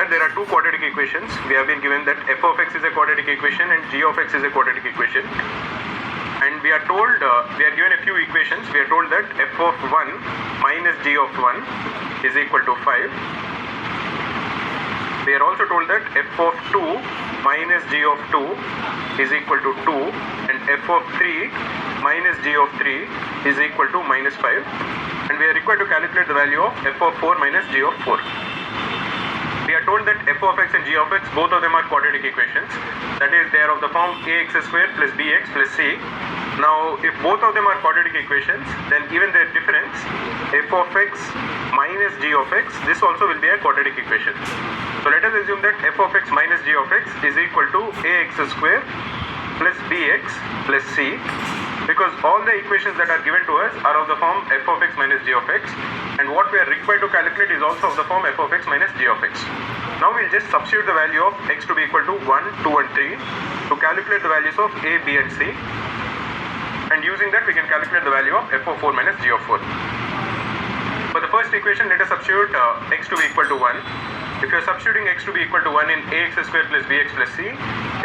that there are two quadratic equations. We have been given that f of x is a quadratic equation and g of x is a quadratic equation. And we are told, we are given a few equations. We are told that f of 1 minus g of 1 is equal to 5. We are also told that f of 2 minus g of 2 is equal to 2 and f of 3 minus g of 3 is equal to minus 5. And we are required to calculate the value of f of 4 minus g of 4. We are told that f of x and g of x, both of them are quadratic equations. That is, they are of the form ax square plus bx plus c. Now, if both of them are quadratic equations, then even their difference, f of x minus g of x, this also will be a quadratic equation. So let us assume that f of x minus g of x is equal to ax square plus bx plus c, because all the equations that are given to us are of the form f of x minus g of x, and what we are required to calculate is also of the form f of x minus g of x. Now we'll just substitute the value of x to be equal to 1, 2 and 3 to calculate the values of a, b and c, and using that we can calculate the value of f of 4 minus g of 4. For the first equation, let us substitute x to be equal to 1. If you are substituting x to be equal to 1 in ax square plus bx plus c,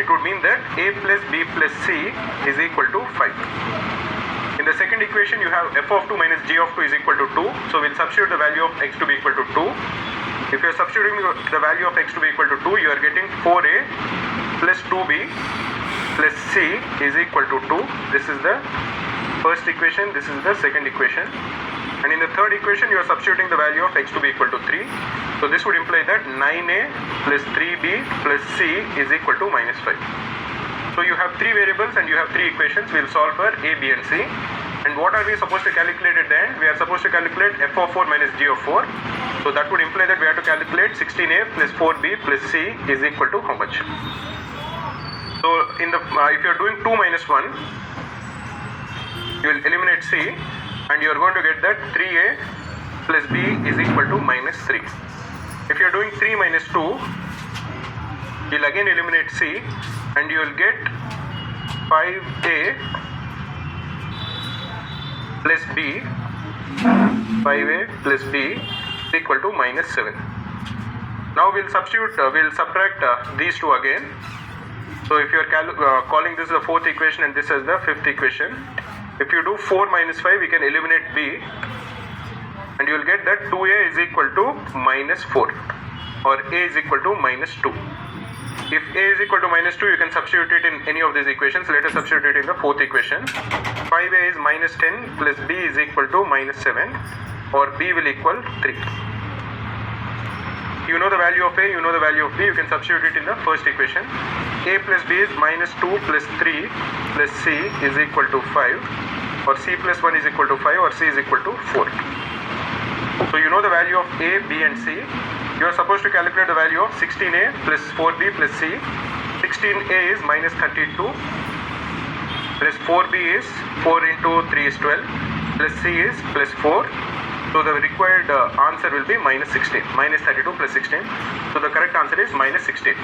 it would mean that a plus b plus c is equal to 5. In the second equation, you have f of 2 minus g of 2 is equal to 2. So we'll substitute the value of x to be equal to 2. If you are substituting the value of x to be equal to 2, you are getting 4a plus 2b plus c is equal to 2. This is the first equation, this is the second equation. And in the third equation, you are substituting the value of x to be equal to 3. So this would imply that 9a plus 3b plus c is equal to minus 5. So you have three variables and you have three equations. We will solve for a, b and c. And what are we supposed to calculate at the end? We are supposed to calculate f of 4 minus g of 4. So that would imply that we have to calculate 16a plus 4b plus c is equal to how much? So in the if you are doing 2 minus 1, you will eliminate c, and you are going to get that 3a plus b is equal to minus 3. If you are doing 3 minus 2, you will again eliminate c, and you will get 5a plus b, 5a plus b is equal to minus 7. Now we will substitute, we will subtract these two again. So if you are calling this the fourth equation and this as the fifth equation, if you do 4 minus 5, we can eliminate b, and you will get that 2a is equal to minus 4, or a is equal to minus 2. If a is equal to minus 2, you can substitute it in any of these equations. Let us substitute it in the fourth equation. 5a is minus 10 plus b is equal to minus 7, or b will equal 3. You know the value of a, you know the value of b, you can substitute it in the first equation. A plus b is minus 2 plus 3 plus c is equal to 5, or c plus 1 is equal to 5, or c is equal to 4. So you know the value of a, b and c. You are supposed to calculate the value of 16a plus 4b plus c. 16a is minus 32 plus 4b is 4 into 3 is 12 plus c is plus 4. So the required answer will be minus 16. Minus 32 plus 16. So the correct answer is minus 16.